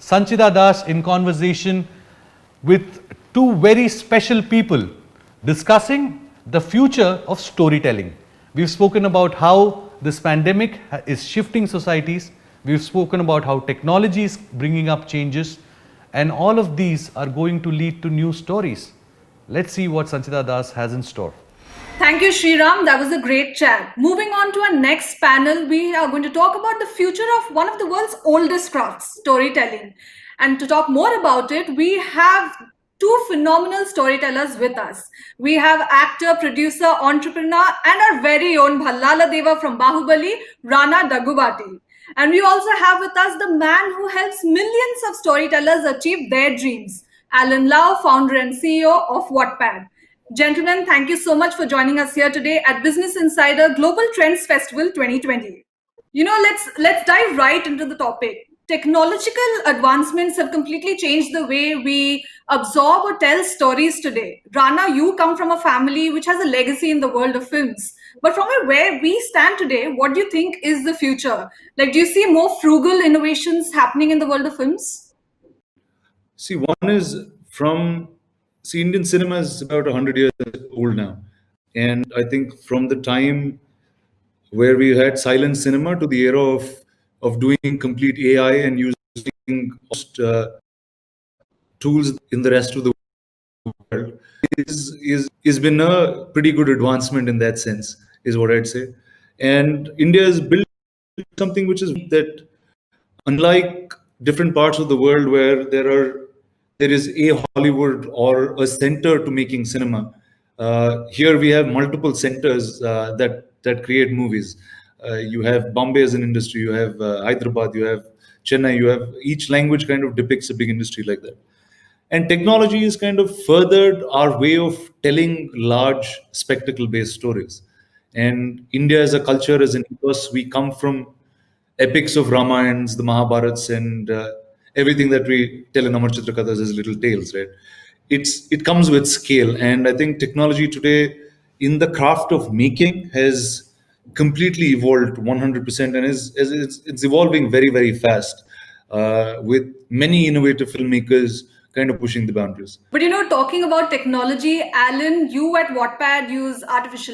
Sanchita Das in conversation with two very special people discussing the future of storytelling. We've spoken about how this pandemic is shifting societies. We've spoken about how technology is bringing up changes, and all of these are going to lead to new stories. Let's see what Sanchita Das has in store. Thank you, Sriram. That was a great chat. Moving on to our next panel, we are going to talk about the future of one of the world's oldest crafts, storytelling. And to talk more about it, we have two phenomenal storytellers with us. We have actor, producer, entrepreneur, and our very own Bhallala Deva from Bahubali, Rana Daggubati. And we also have with us the man who helps millions of storytellers achieve their dreams, Alan Lau, founder and CEO of Wattpad. Gentlemen, thank you so much for joining us here today at Business Insider Global Trends Festival 2020. Let's dive right into the topic. Technological advancements have completely changed the way we absorb or tell stories today. Rana, you come from a family which has a legacy in the world of films. But from where we stand today, what do you think is the future? Like, do you see more frugal innovations happening in the world of films? See, one is Indian cinema is about 100 years old now. And I think from the time where we had silent cinema to the era of doing complete AI and using tools in the rest of the world is been a pretty good advancement in that sense, is what I'd say. And India has built something which is that, unlike different parts of the world where there is a Hollywood or a center to making cinema, here we have multiple centers that create movies. You have Bombay as an industry, you have Hyderabad, you have Chennai, you have each language kind of depicts a big industry like that. And technology has kind of furthered our way of telling large spectacle based stories. And India as a culture, as an ethos, we come from epics of Ramayans, the Mahabharats, and everything that we tell in Amar Chitra Kathas as little tales, right? It comes with scale. And I think technology today in the craft of making has completely evolved 100% and it's evolving very, very fast with many innovative filmmakers kind of pushing the boundaries. But talking about technology, Alan, you at Wattpad use artificial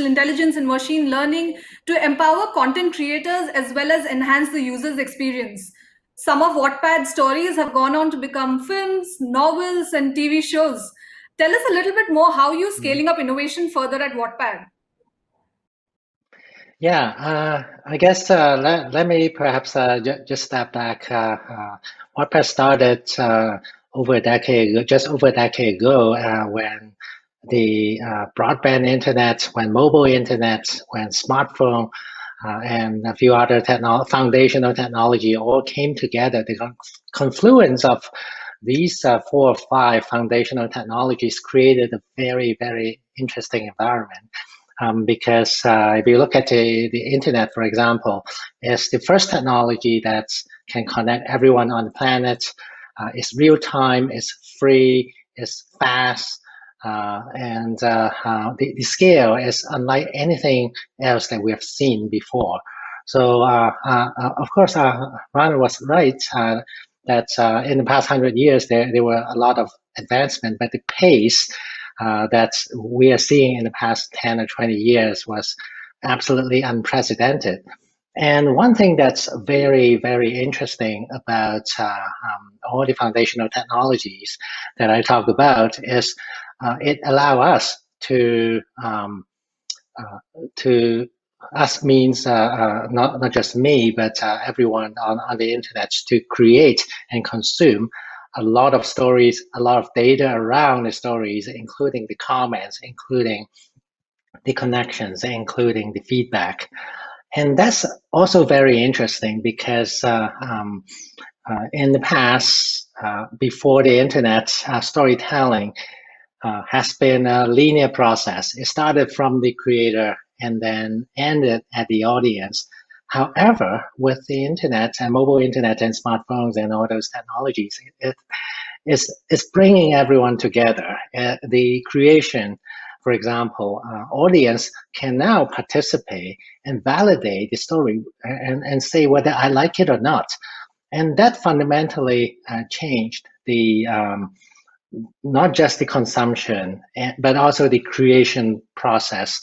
intelligence and machine learning to empower content creators as well as enhance the user's experience. Some of Wattpad's stories have gone on to become films, novels, and TV shows. Tell us a little bit more how you're scaling up innovation further at Wattpad. Yeah, I guess let me perhaps just step back. Wattpad started just over a decade ago when the broadband internet, when mobile internet, when smartphone, and a few other foundational technology all came together. The confluence of these 4 or 5 foundational technologies created a very, very interesting environment. Because if you look at the internet, for example, it's the first technology that can connect everyone on the planet. It's real time, it's free, it's fast, and the scale is unlike anything else that we have seen before. So, of course, Rana was right that in the past 100 years, there were a lot of advancement, but the pace that we are seeing in the past 10 or 20 years was absolutely unprecedented. And one thing that's very, very interesting about all the foundational technologies that I talk about is it allows us us means not just me, but everyone on the internet to create and consume a lot of stories, a lot of data around the stories, including the comments, including the connections, including the feedback. And that's also very interesting because in the past, before the internet, storytelling has been a linear process. It started from the creator and then ended at the audience. However, with the internet and mobile internet and smartphones and all those technologies, it's bringing everyone together. The creation, for example, audience can now participate and validate the story and say whether I like it or not. And that fundamentally changed the not just the consumption, but also the creation process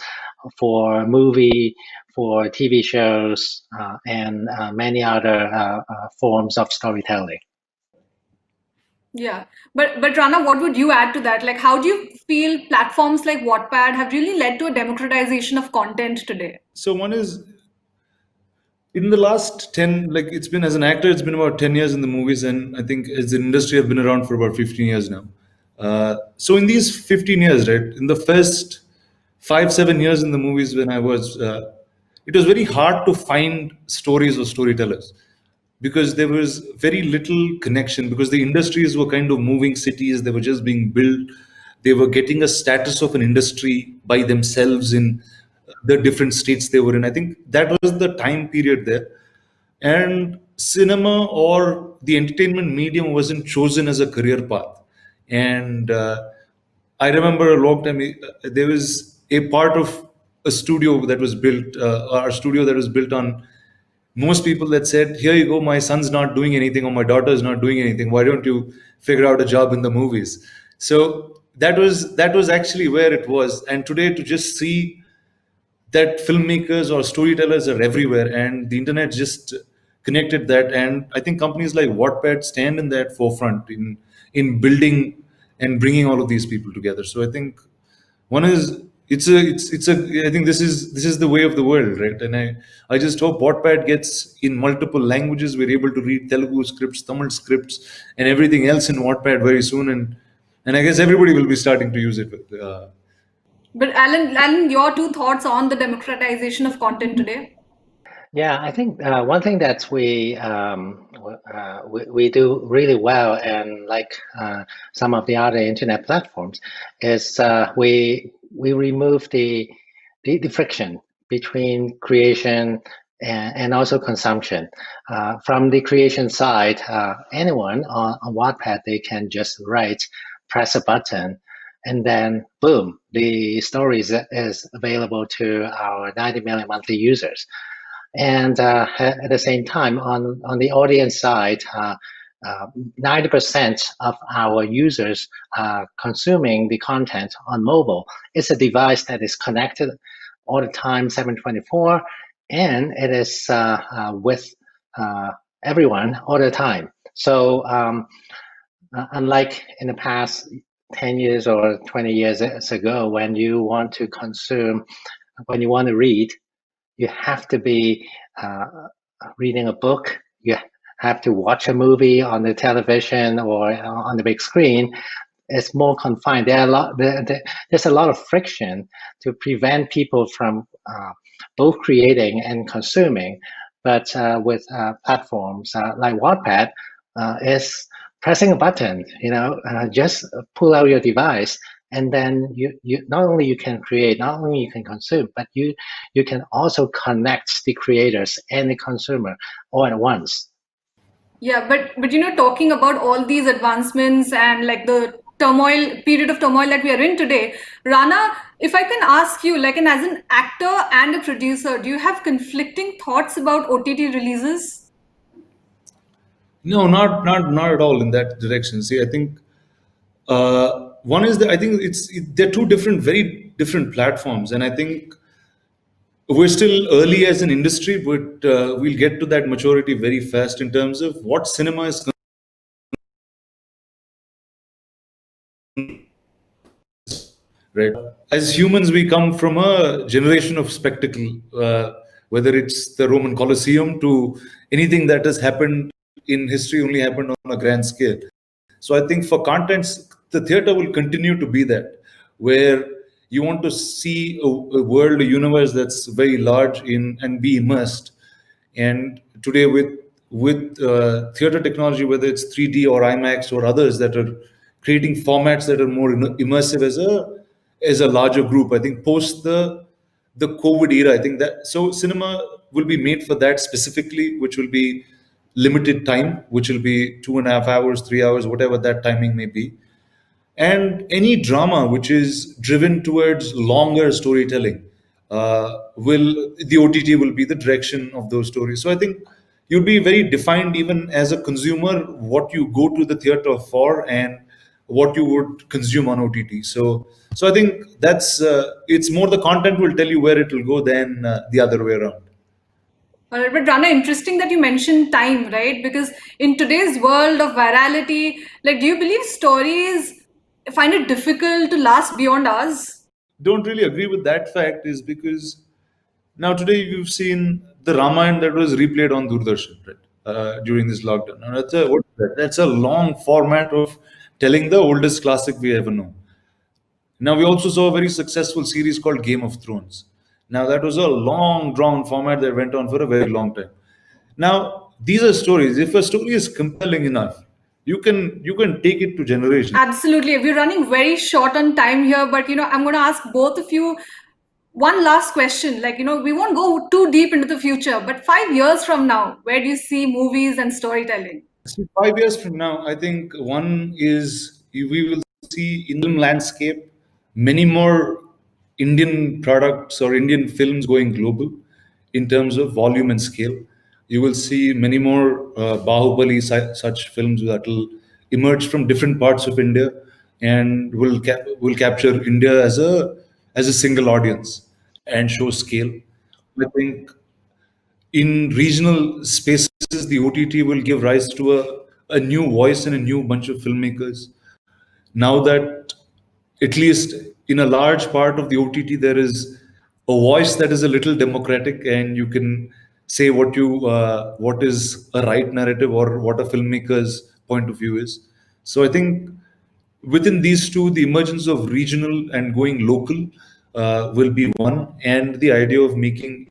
for movie, for TV shows, and many other forms of storytelling. Yeah, but Rana, what would you add to that? Like, how do you feel platforms like Wattpad have really led to a democratization of content today? So one is in the last 10, like it's been, as an actor, it's been about 10 years in the movies, and I think as an industry I've been around for about 15 years now. So in these 15 years, right, in the first 5 7 years in the movies when I was it was very hard to find stories or storytellers, because there was very little connection, because the industries were kind of moving cities, they were just being built, they were getting a status of an industry by themselves in the different states they were in. I think that was the time period there, and cinema or the entertainment medium wasn't chosen as a career path. And I remember a long time there was a part of a studio that was built, our studio that was built on most people that said, "Here you go, my son's not doing anything or my daughter is not doing anything. Why don't you figure out a job in the movies?" So that was actually where it was. And today, to just see that filmmakers or storytellers are everywhere, and the internet just connected that. And I think companies like Wattpad stand in that forefront in building and bringing all of these people together. So I think one is, it's a I think this is the way of the world, right? And I just hope Wattpad gets in multiple languages. We're able to read Telugu scripts, Tamil scripts, and everything else in Wattpad very soon. And I guess everybody will be starting to use it. But Alan, your two thoughts on the democratization of content today? Yeah, I think one thing that we do really well, and like some of the other internet platforms, is we remove the friction between creation and also consumption. From the creation side, anyone on Wattpad, they can just write, press a button, and then boom, the story is available to our 90 million monthly users. And at the same time, on the audience side, 90% of our users are consuming the content on mobile. It's a device that is connected all the time, 7/24, and it is with everyone all the time. So unlike in the past 10 years or 20 years ago, when you want to consume, when you want to read, you have to be reading a book, you have to watch a movie on the television or on the big screen. It's more confined. There's a lot of friction to prevent people from both creating and consuming. But with platforms like Wattpad, is pressing a button, just pull out your device, and then you not only you can create, not only you can consume, but you can also connect the creators and the consumer all at once. Yeah, but talking about all these advancements and like the period of turmoil that we are in today, Rana, if I can ask you, like, as an actor and a producer, do you have conflicting thoughts about OTT releases? No, not at all in that direction. See, I think one is that I think they're two very different platforms, and I think we're still early as an industry, but we'll get to that maturity very fast in terms of what cinema is. Right. As humans, we come from a generation of spectacle, whether it's the Roman Colosseum to anything that has happened in history only happened on a grand scale. So I think for contents, the theater will continue to be that, where you want to see a world, a universe that's very large and be immersed. And today with theater technology, whether it's 3D or IMAX or others that are creating formats that are more immersive as a larger group, I think post the COVID era, I think that so cinema will be made for that specifically, which will be limited time, which will be 2.5 hours, 3 hours, whatever that timing may be. And any drama which is driven towards longer storytelling, the OTT will be the direction of those stories. So I think you'll be very defined even as a consumer what you go to the theater for and what you would consume on OTT. So I think that's it's more the content will tell you where it will go than the other way around. All right, but Rana, interesting that you mentioned time, right? Because in today's world of virality, like, do you believe stories find it difficult to last beyond hours? Don't really agree with that fact is because now today you've seen the Ramayana that was replayed on Doordarshan, right? During this lockdown. Now what is that? That's a long format of telling the oldest classic we ever know. Now we also saw a very successful series called Game of Thrones. Now that was a long drawn format that went on for a very long time. Now these are stories. If a story is compelling enough, you can take it to generations. Absolutely. We're running very short on time here, but I'm going to ask both of you one last question. Like, we won't go too deep into the future, but 5 years from now, where do you see movies and storytelling? See, 5 years from now, I think one is we will see in the landscape many more Indian products or Indian films going global in terms of volume and scale. You will see many more Bahubali such films that will emerge from different parts of India and will capture India as a single audience and show scale. I think in regional spaces, the OTT will give rise to a new voice and a new bunch of filmmakers. Now that, at least in a large part of the OTT, there is a voice that is a little democratic, and you can say what is a right narrative or what a filmmaker's point of view is. So I think within these two, the emergence of regional and going local will be one, and the idea of making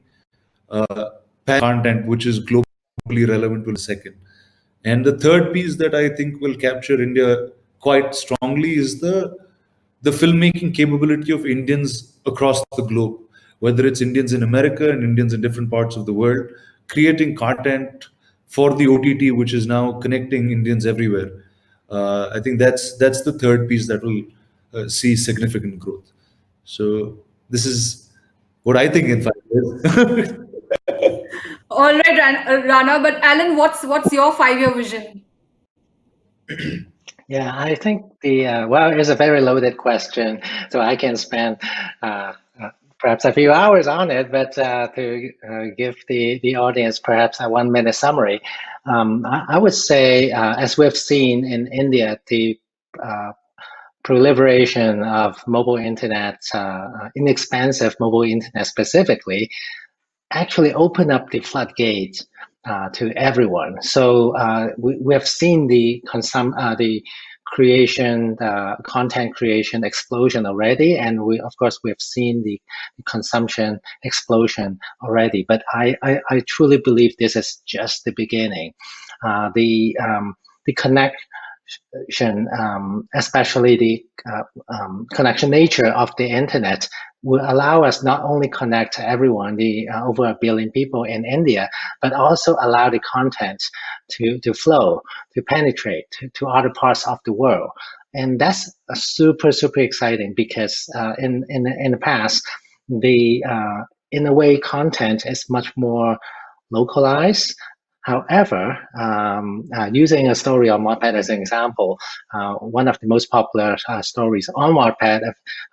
content which is globally relevant will be second. And the third piece that I think will capture India quite strongly is the filmmaking capability of Indians across the globe, whether it's Indians in America and Indians in different parts of the world, creating content for the OTT, which is now connecting Indians everywhere. I think that's the third piece that will see significant growth. So this is what I think in 5 years. All right, Rana, but Alan, what's your 5-year vision? Yeah, I think well, it's a very loaded question, so I can spend perhaps a few hours on it, but to give the audience perhaps a 1-minute summary, I would say, as we've seen in India, the proliferation of mobile internet, inexpensive mobile internet specifically, actually open up the floodgates to everyone. So we have seen the creation, content creation explosion already, and we have seen the consumption explosion already. But I truly believe this is just the beginning. The connection, especially the connection nature of the internet, will allow us not only connect everyone, the over 1 billion people in India, but also allow the content to flow, to penetrate to other parts of the world. And that's super exciting because in the past, in a way, content is much more localized. However, using a story on Wattpad as an example, one of the most popular stories on Wattpad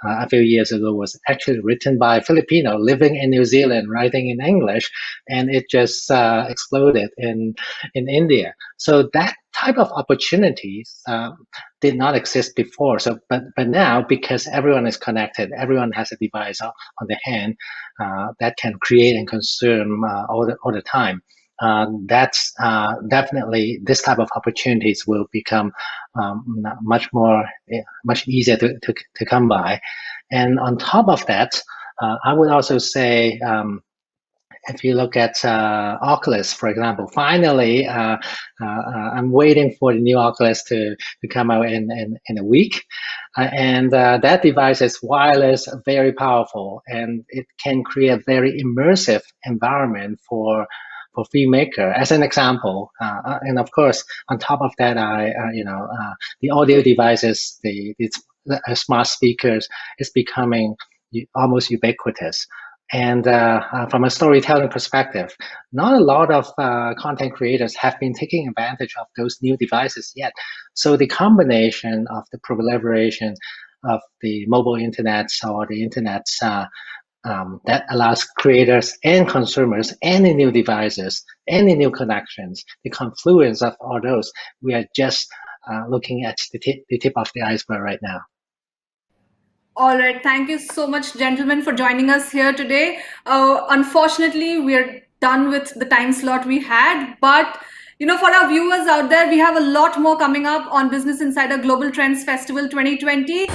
a few years ago was actually written by a Filipino living in New Zealand, writing in English, and it just exploded in India. So that type of opportunities did not exist before. So, but now, because everyone is connected, everyone has a device on the hand that can create and consume all the time. That's definitely, this type of opportunities will become much easier to come by. And on top of that, I would also say, if you look at Oculus, for example, finally, I'm waiting for the new Oculus to come out in a week. And that device is wireless, very powerful, and it can create a very immersive environment for filmmaker, as an example. And of course, on top of that, the audio devices, the smart speakers is becoming almost ubiquitous. And from a storytelling perspective, not a lot of content creators have been taking advantage of those new devices yet. So the combination of the proliferation of the mobile internet or the internet that allows creators and consumers any new devices, any new connections, the confluence of all those, we are just looking at the tip of the iceberg right now. All right. Thank you so much, gentlemen, for joining us here today. Unfortunately, we're done with the time slot we had, but for our viewers out there, we have a lot more coming up on Business Insider Global Trends Festival 2020.